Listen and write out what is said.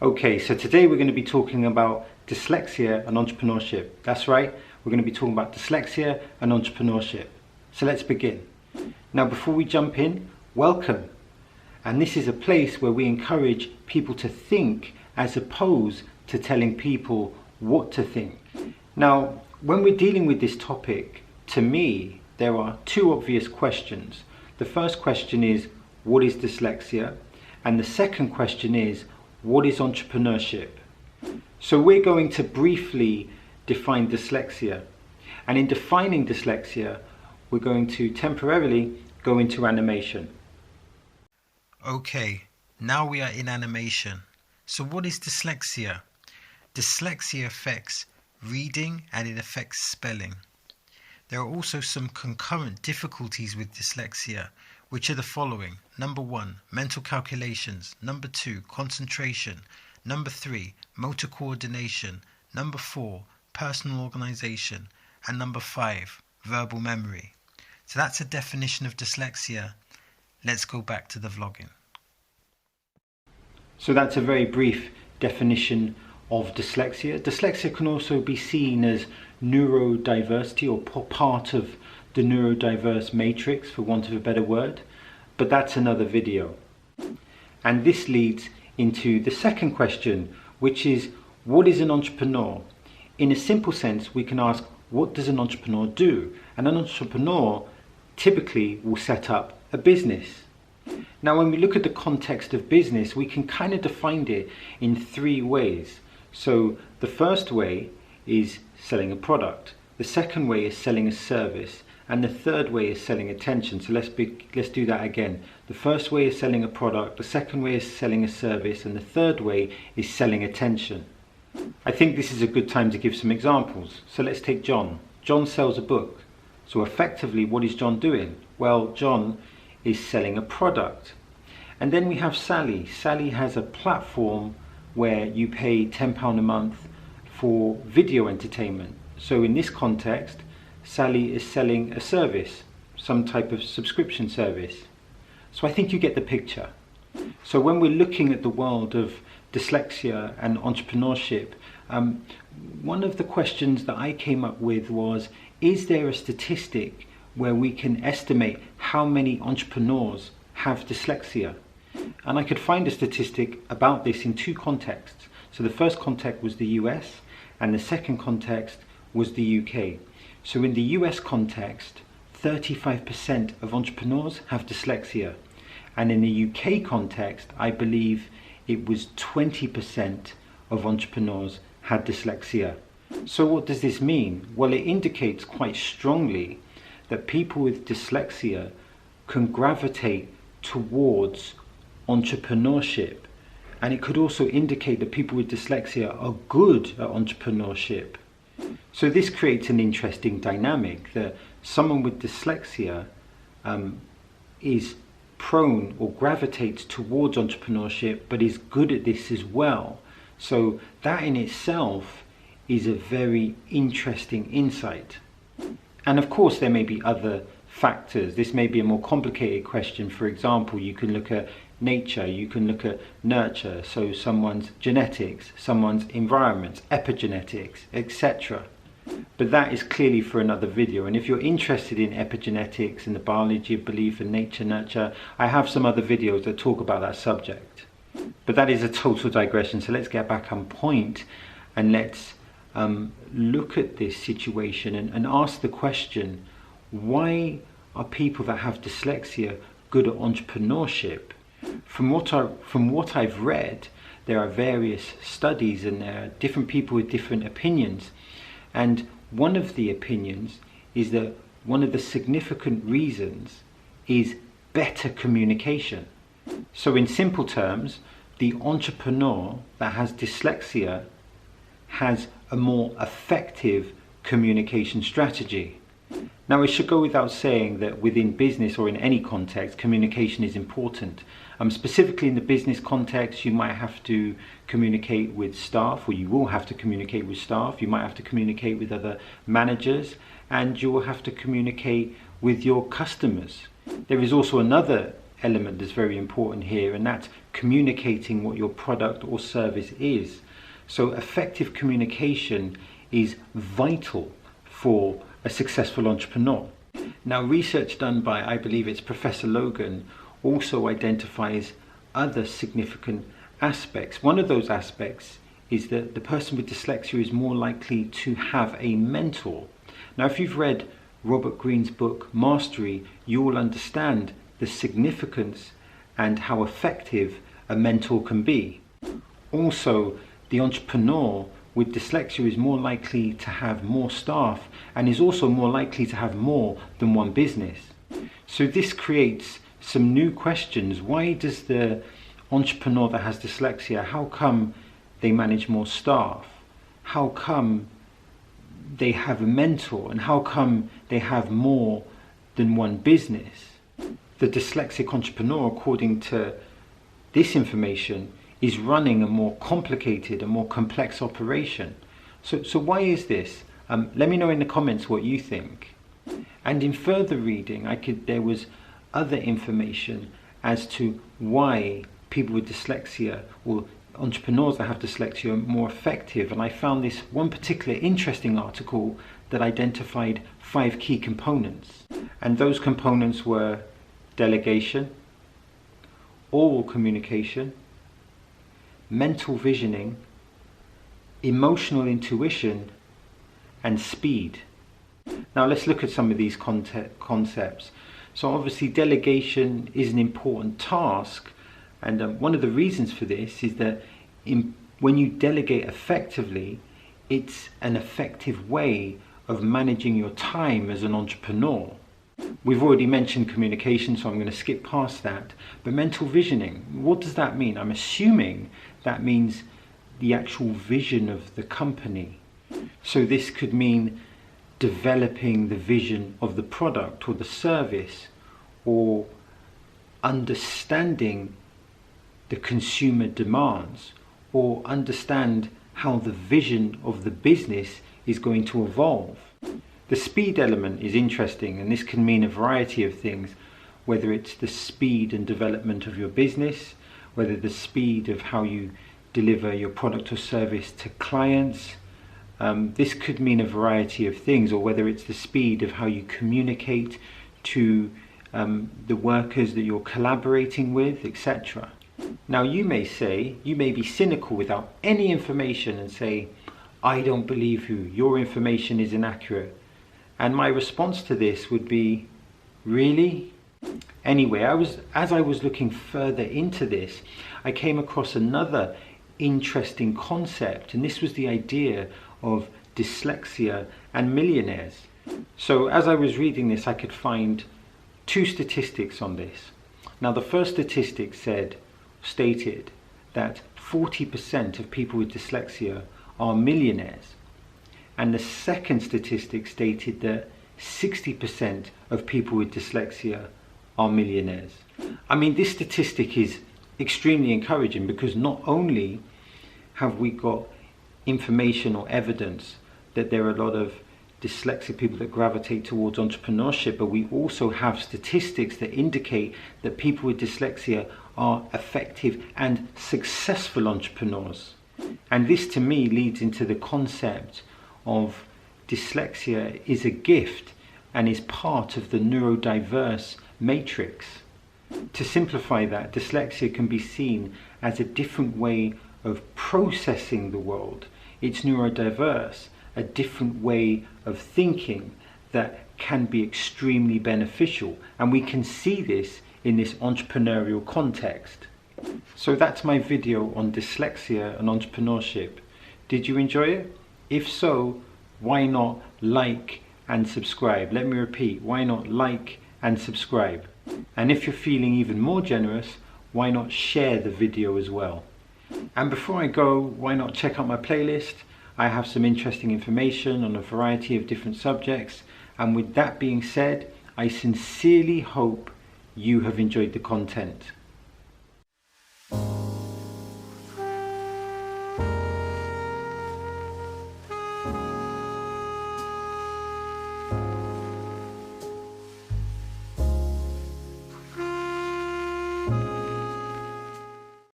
Okay, so today we're going to be talking about dyslexia and entrepreneurship. That's right, we're going to be talking about dyslexia and entrepreneurship. So let's begin. Now, before we jump in, welcome. And this is a place where we encourage people to think as opposed to telling people what to think. Now, when we're dealing with this topic, to me, there are two obvious questions. The first question is, what is dyslexia? And the second question is, what is entrepreneurship? So we're going to briefly define dyslexia. And in defining dyslexia, we're going to temporarily go into animation. Okay, now we are in animation. So what is dyslexia? Dyslexia affects reading and it affects spelling. There are also some concurrent difficulties with dyslexia, which are the following. Number 1, mental calculations. Number 2, concentration. Number 3, motor coordination. Number 4, personal organization. And number 5, verbal memory. So that's a definition of dyslexia. Let's go back to the vlogging. So that's a very brief definition of dyslexia. Dyslexia can also be seen as neurodiversity or part of the neurodiverse matrix, for want of a better word, but that's another video. And this leads into the second question, which is, what is an entrepreneur? In a simple sense, we can ask, what does an entrepreneur do? And an entrepreneur typically will set up a business. Now, when we look at the context of business, we can kind of define it in 3 ways. So the first way is selling a product. The second way is selling a service. And the third way is selling attention. So let's do that again. The first way is selling a product. The second way is selling a service. And the third way is selling attention. I think this is a good time to give some examples. So let's take John. John sells a book. So effectively, what is John doing? Well, John is selling a product. And then we have Sally. Sally has a platform where you pay £10 a month for video entertainment. So in this context, Sally is selling a service, some type of subscription service. So I think you get the picture. So when we're looking at the world of dyslexia and entrepreneurship, one of the questions that I came up with was, is there a statistic where we can estimate how many entrepreneurs have dyslexia? And I could find a statistic about this in 2 contexts. So the first context was the US and the second context was the UK. So in the US context, 35% of entrepreneurs have dyslexia. And in the UK context, I believe it was 20% of entrepreneurs had dyslexia. So what does this mean? Well, it indicates quite strongly that people with dyslexia can gravitate towards entrepreneurship. And it could also indicate that people with dyslexia are good at entrepreneurship. So this creates an interesting dynamic that someone with dyslexia is prone or gravitates towards entrepreneurship, but is good at this as well. So that in itself is a very interesting insight. And of course, there may be other factors. This may be a more complicated question. For example, you can look at nature, you can look at nurture, so someone's genetics, someone's environment, epigenetics, etc. But that is clearly for another video. And if you're interested in epigenetics and the biology of belief and nature, nurture, I have some other videos that talk about that subject. But that is a total digression. So let's get back on point and let's look at this situation and ask the question, why are people that have dyslexia good at entrepreneurship? From what I've read, there are various studies and there are different people with different opinions. And one of the opinions is that one of the significant reasons is better communication. So in simple terms, the entrepreneur that has dyslexia has a more effective communication strategy. Now, it should go without saying that within business or in any context, communication is important. Specifically in the business context, you might have to communicate with staff, or you will have to communicate with staff. You might have to communicate with other managers, and you will have to communicate with your customers. There is also another element that's very important here, and that's communicating what your product or service is. So effective communication is vital for a successful entrepreneur. Now, research done by, I believe it's Professor Logan, also identifies other significant aspects. One of those aspects is that the person with dyslexia is more likely to have a mentor. Now, if you've read Robert Greene's book, Mastery, you will understand the significance and how effective a mentor can be. Also, the entrepreneur with dyslexia is more likely to have more staff and is also more likely to have more than one business. So this creates some new questions. Why does the entrepreneur that has dyslexia, how come they manage more staff? How come they have a mentor? And how come they have more than one business? The dyslexic entrepreneur, according to this information, is running a more complicated and more complex operation. So why is this? Let me know in the comments what you think. And in further reading, there was other information as to why people with dyslexia, or entrepreneurs that have dyslexia, are more effective. And I found this one particular interesting article that identified 5 key components. And those components were delegation, oral communication, mental visioning, emotional intuition, and speed. Now let's look at some of these concepts. So obviously delegation is an important task, and one of the reasons for this is that when you delegate effectively, it's an effective way of managing your time as an entrepreneur. We've already mentioned communication, so I'm going to skip past that. But mental visioning, what does that mean? I'm assuming that means the actual vision of the company. So this could mean developing the vision of the product or the service, or understanding the consumer demands, or understand how the vision of the business is going to evolve. The speed element is interesting, and this can mean a variety of things, whether it's the speed and development of your business, whether the speed of how you deliver your product or service to clients. This could mean a variety of things, or whether it's the speed of how you communicate to the workers that you're collaborating with, etc. Now you may be cynical without any information and say, I don't believe you, your information is inaccurate. And my response to this would be, really? Anyway, as I was looking further into this, I came across another interesting concept, and this was the idea of dyslexia and millionaires. So as I was reading this, I could find 2 statistics on this. Now the first statistic stated that 40% of people with dyslexia are millionaires. And the second statistic stated that 60% of people with dyslexia are millionaires. I mean, this statistic is extremely encouraging, because not only have we got information or evidence that there are a lot of dyslexic people that gravitate towards entrepreneurship, but we also have statistics that indicate that people with dyslexia are effective and successful entrepreneurs. And this to me leads into the concept of dyslexia is a gift and is part of the neurodiverse matrix. To simplify that, dyslexia can be seen as a different way of processing the world. It's neurodiverse, a different way of thinking that can be extremely beneficial. And we can see this in this entrepreneurial context. So that's my video on dyslexia and entrepreneurship. Did you enjoy it? If so, why not like and subscribe? Let me repeat, why not like and subscribe? And if you're feeling even more generous, why not share the video as well? And before I go, why not check out my playlist? I have some interesting information on a variety of different subjects. And with that being said, I sincerely hope you have enjoyed the content.